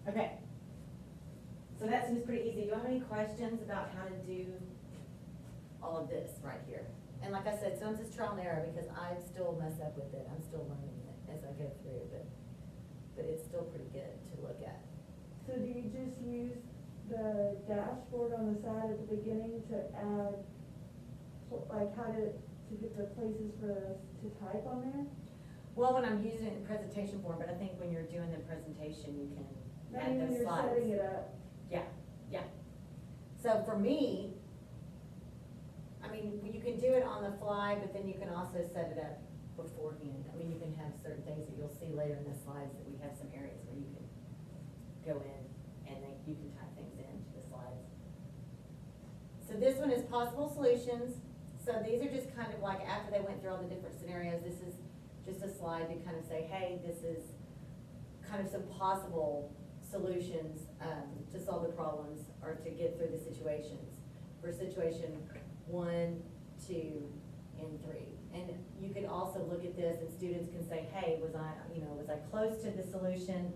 Okay. So that seems pretty easy. Do you have any questions about how to do all of this right here? And like I said, some of it's trial and error because I still mess up with it. I'm still learning it as I go through, but it's still pretty good to look at. So do you just use the dashboard on the side at the beginning to add, like how to get the places for us to type on there? Well, when I'm using it in presentation form, but I think when you're doing the presentation, you can I add mean, when the you're slides. setting it up. Yeah, yeah. So for me, I mean, you can do it on the fly, but then you can also set it up beforehand. I mean, you can have certain things that you'll see later in the slides that we have some areas where you can go in and then you can type things into the slides. So this one is possible solutions. So these are just kind of like after they went through all the different scenarios, this is just a slide to kind of say, hey, this is kind of some possible solutions to solve the problems or to get through the situations for situation 1, 2, and 3. And you can also look at this and students can say, hey, was I close to the solution?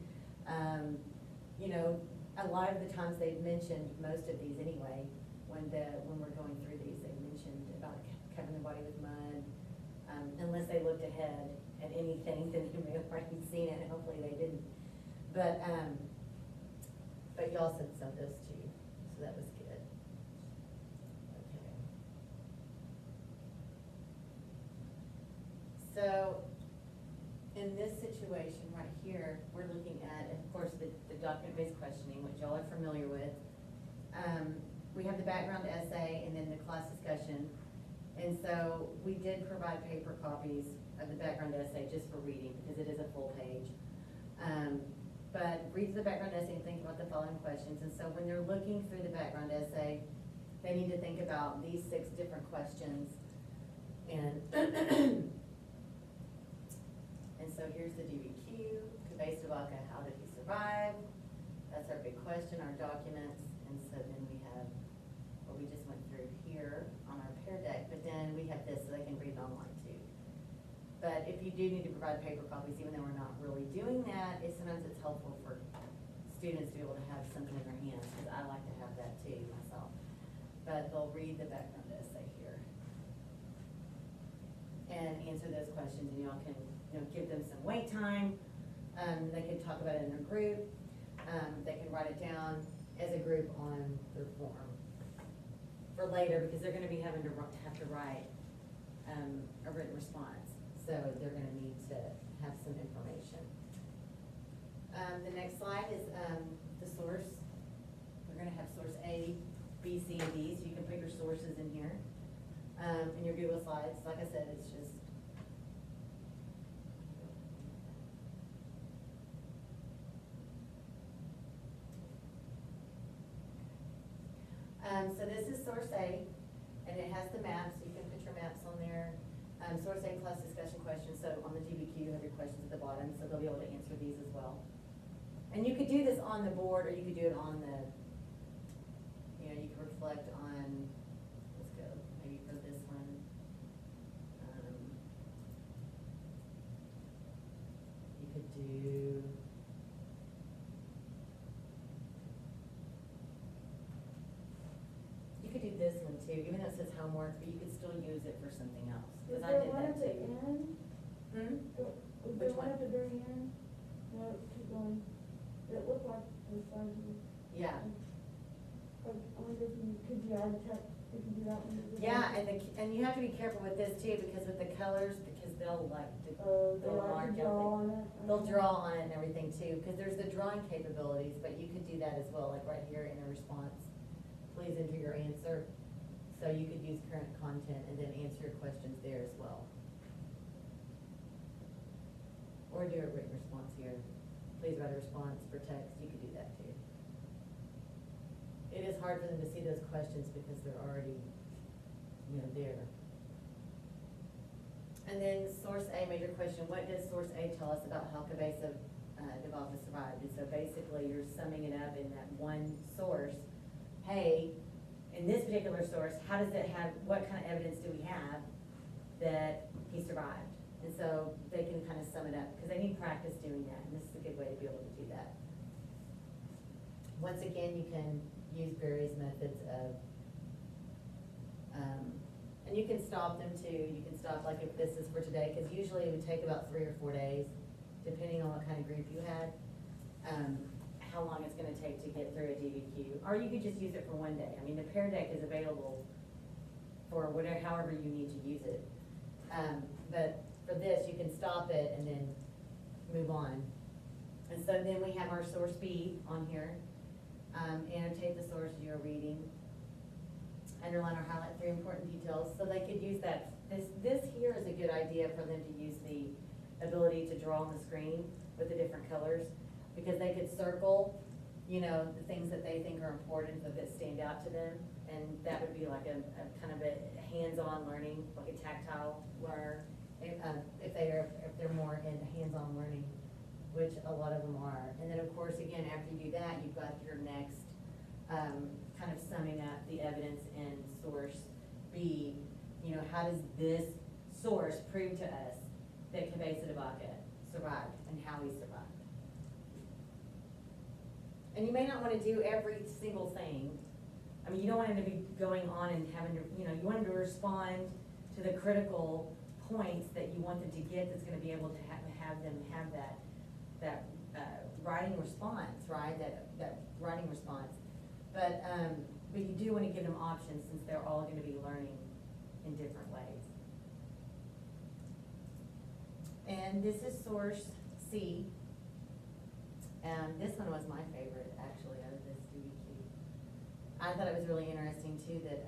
You know, a lot of the times they've mentioned most of these anyway, when we're going through these, they mentioned about covering the body with mud. Unless they looked ahead at anything, then they may have already seen it, and hopefully they didn't. But y'all said some of those too, so that was good. Okay. So, in this situation right here, we're looking at, of course, the document-based questioning, which y'all are familiar with. We have the background essay and then the class discussion. And so we did provide paper copies of the background essay just for reading because it is a full page. But read through the background essay and think about the following questions. And so when they're looking through the background essay, they need to think about these 6 different questions. And and so here's the DBQ, Kabay-Savaka, how did he survive? That's our big question, our documents. And so then we have what we just went through here on our pear deck, but then we have this so they can read it online too. But if you do need to provide paper copies, even though we're not really doing that, sometimes it's helpful for students to be able to have something in their hands, because I like to have that too myself. But they'll read the background essay here and answer those questions, and y'all can give them some wait time. They can talk about it in their group. They can write it down as a group on their form for later, because they're going to be having to have to write a written response. So they're going to need to have some information. The next slide is the source. We're going to have source A, B, C, and D, so you can put your sources in here. In your Google Slides, like I said, it's just so this is source A, and it has the maps. You can put your maps on there. Source A class discussion questions. So on the DBQ, you have your questions at the bottom, so they'll be able to answer these as well. And you could do this on the board, or you could do it on the, you could reflect on, let's go, maybe for this one. You could do, this one too, even though it says homework, but you could still use it for something else. Is I there did one that at the too. end? Which Is there one one? at the very end? No, keep going. It looked like the slide. Yeah. I wonder if you, could you add text, if you do that one? Yeah, and you have to be careful with this too, because with the colors, because they'll like to, They they'll like mark to draw out on it? they'll draw on it and everything too, because there's the drawing capabilities, but you could do that as well, like right here in a response. Please enter your answer. So you could use current content and then answer your questions there as well. Or do a written response here. Please write a response for text. You could do that too. It is hard for them to see those questions because they're already, there. And then source A, major question, what does source A tell us about how Kabay-Savaka survived? And so basically you're summing it up in that one source. Hey, in this particular source, how does it have, what kind of evidence do we have that he survived? And so they can kind of sum it up, because they need practice doing that, and this is a good way to be able to do that. once again, you can use various methods of, and you can stop them too. You can stop, like if this is for today, cause usually it would take about 3 or 4 days, depending on what kind of group you had, how long it's gonna take to get through a DBQ. Or you could just use it for one day. I mean, the Pear Deck is available for whatever, however you need to use it. But for this, you can stop it and then move on. And so then we have our source B on here. Annotate the sources you're reading. Underline or highlight 3 important details. So they could use that. This here is a good idea for them to use the ability to draw on the screen with the different colors, because they could circle, you know, the things that they think are important that stand out to them. And that would be like a kind of a hands-on learning, like a tactile learner, if they're more into hands-on learning, which a lot of them are. And then of course, again, after you do that, you've got your next, kind of summing up the evidence in source B. You know, how does this source prove to us that Cabeza de Vaca survived and how he survived? And you may not wanna do every single thing. I mean, you don't want him to be going on and having to, you know, you want him to respond to the critical points that you want them to get, that's gonna be able to have them have that writing response, right? That writing response. But you do wanna give them options, since they're all gonna be learning in different ways. And this is source C. This one was my favorite, actually, out of this DBQ. I thought it was really interesting too that,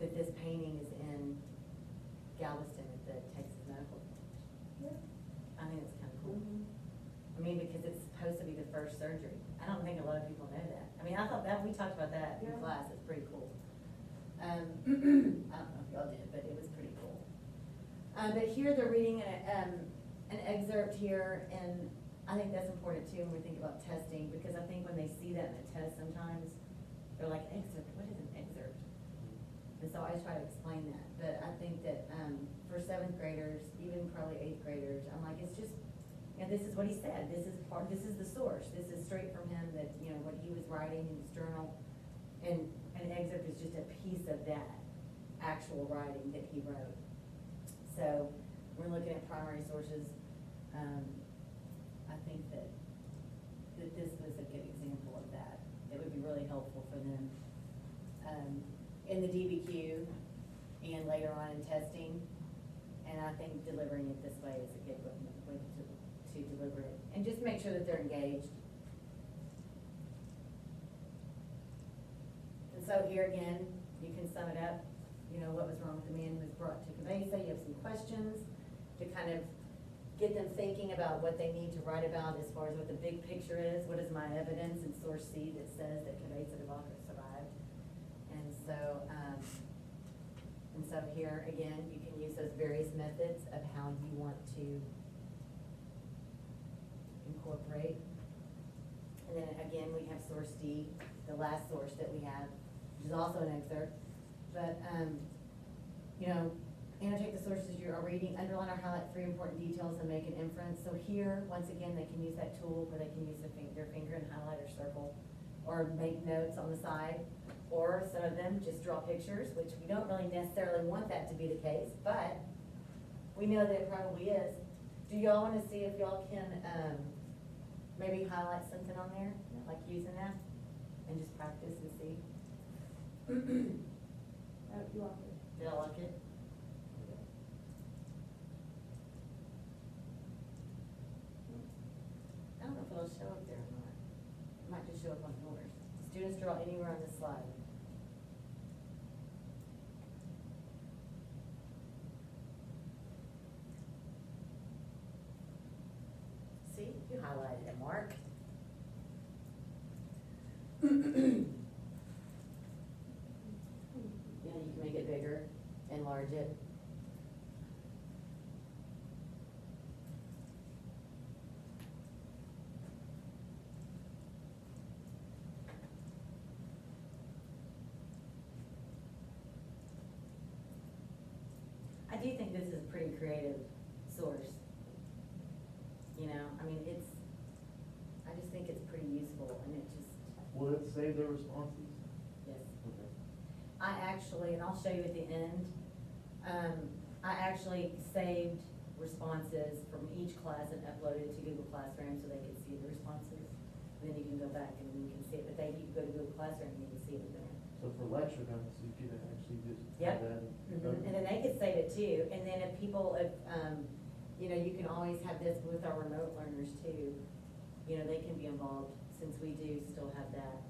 that this painting is in Galveston at the Texas Medical College. Yeah. I think it's kind of cool. Mhm. I mean, because it's supposed to be the first surgery. I don't think a lot of people know that. I mean, I thought that, we talked about that in Yeah. class, it's pretty cool. I don't know if y'all did, but it was pretty cool. But here they're reading an excerpt here, and I think that's important too when we think about testing, because I think when they see that in a test sometimes, they're like, excerpt, what is an excerpt? And so I try to explain that, but I think that, for 7th graders, even probably 8th graders, I'm like, it's just, you know, this is what he said, this is the source, this is straight from him, that, you know, what he was writing in his journal, and an excerpt is just a piece of that actual writing that he wrote. So, we're looking at primary sources. I think that this was a good example of that. It would be really helpful for them, in the DBQ and later on in testing. And I think delivering it this way is a good way to deliver it. And just make sure that they're engaged. And so here again, you can sum it up. You know, what was wrong with the man who was brought to Cabeza. You have some questions to kind of get them thinking about what they need to write about as far as what the big picture is. What is my evidence in source C that says that Cabeza de Vaca survived? And so here again, you can use those various methods of how you want to incorporate. And then again, we have source D, the last source that we have, which is also an excerpt. But, you know, annotate the sources you are reading, underline or highlight 3 important details and make an inference. So here, once again, they can use that tool where they can use their finger and highlight or circle, or make notes on the side. Or some of them just draw pictures, which we don't really necessarily want that to be the case, but we know that it probably is. Do y'all wanna see if y'all can, maybe highlight something on there, like using that, and just practice and see? You want it? Did I like it? I don't know if it'll show up there or not. It might just show up on yours. Students draw anywhere on this slide. See, you highlighted it, Mark. Yeah, you can make it bigger, enlarge it. I do think this is a pretty creative source. You know, I mean, I just think it's pretty useful, and it just, Will it save their responses? yes. Okay. I actually, and I'll show you at the end, I actually saved responses from each class and uploaded it to Google Classroom so they could see the responses. And then you can go back and you can see it, but you can go to Google Classroom and you can see it there. So for lecture notes, you could actually just Yep. have that. And then they could save it too, and then if people, you know, you can always have this with our remote learners too. You know, they can be involved, since we do still have that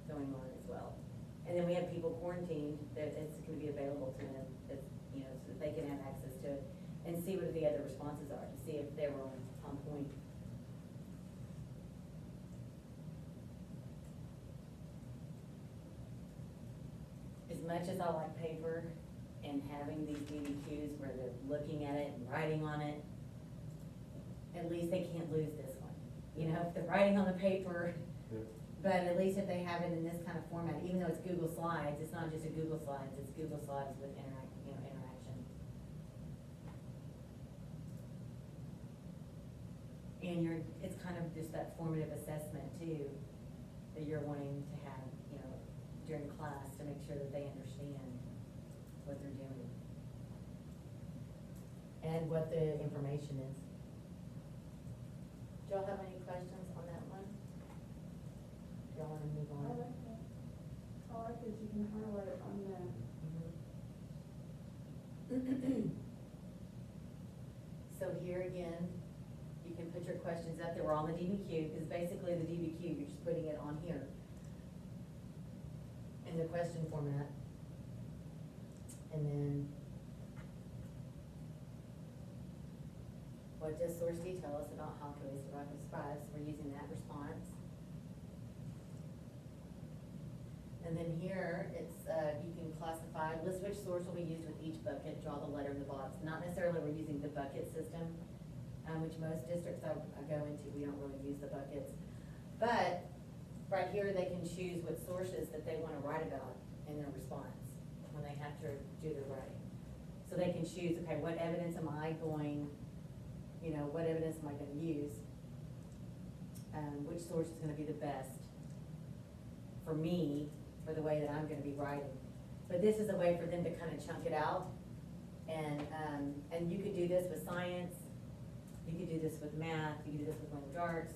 going on as well. And then we have people quarantined, that it's gonna be available to them, that, you know, so that they can have access to it and see what the other responses are, to see if they were on point. As much as I like paper and having these DBQs where they're looking at it and writing on it, at least they can't lose this one. You know, if they're writing on the paper, Yeah. but at least if they have it in this kind of format, even though it's Google Slides, it's not just a Google Slides, it's Google Slides with interaction. And it's kind of just that formative assessment too, that you're wanting to have, you know, during class to make sure that they understand what they're doing. And what the information is. Do y'all have any questions on that one? Do y'all wanna move I on? like that. I like that you can highlight on the, So here again, you can put your questions up there, we're on the DBQ, because basically the DBQ, you're just putting it on here in the question format. And then, what does source D tell us about how can we survive with spies? We're using that response. And then here, it's, you can classify, list which source will be used with each bucket, draw the letter in the box. Not necessarily we're using the bucket system, which most districts I go into, we don't really use the buckets. But, right here, they can choose what sources that they wanna write about in their response, when they have to do their writing. So they can choose, okay, what evidence am I going, you know, what evidence am I gonna use? Which source is gonna be the best for me, for the way that I'm gonna be writing. But this is a way for them to kind of chunk it out. And you could do this with science, you could do this with math, you could do this with language arts.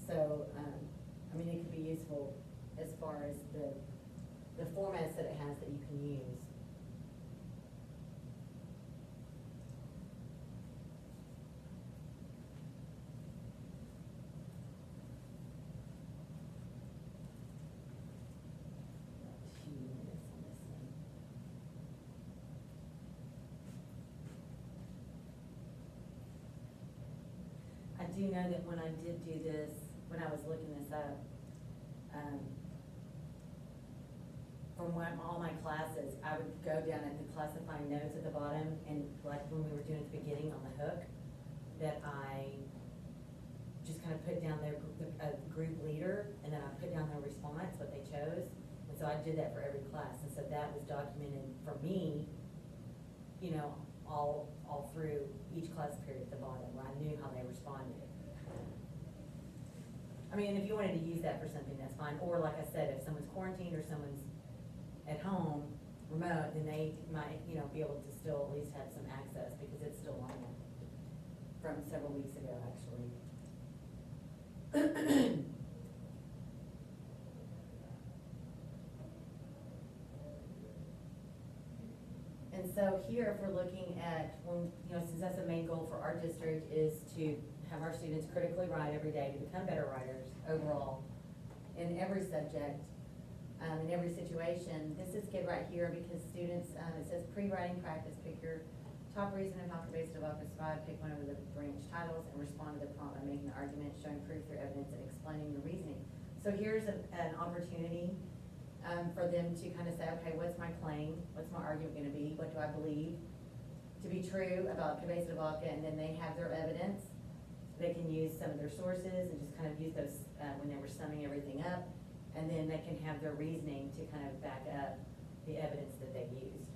So, I mean, it could be useful as far as the formats that it has that you can use. Got 2 minutes on this one. I do know that when I did do this, when I was looking this up, from all my classes, I would go down at the classifying notes at the bottom, and like when we were doing at the beginning on the hook, that I just kind of put down their group leader, and then I put down their response, what they chose. And so I did that for every class, and so that was documented for me, you know, all through each class period at the bottom, where I knew how they responded. I mean, if you wanted to use that for something, that's fine, or like I said, if someone's quarantined or someone's at home, remote, then they might, you know, be able to still at least have some access, because it's still on there from several weeks ago, actually. And so here, if we're looking at, when, you know, since that's the main goal for our district, is to have our students critically write every day to become better writers overall in every subject, in every situation. This is good right here, because students, it says pre-writing practice, pick your top reason and how based about this slide, pick one of the branch titles and respond to the prompt by making an argument, showing proof through evidence, and explaining your reasoning. So here's an opportunity for them to kind of say, okay, what's my claim? What's my argument gonna be? What do I believe to be true about Cabeza de Vaca? And then they have their evidence. They can use some of their sources and just kind of use those when they were summing everything up. And then they can have their reasoning to kind of back up the evidence that they used.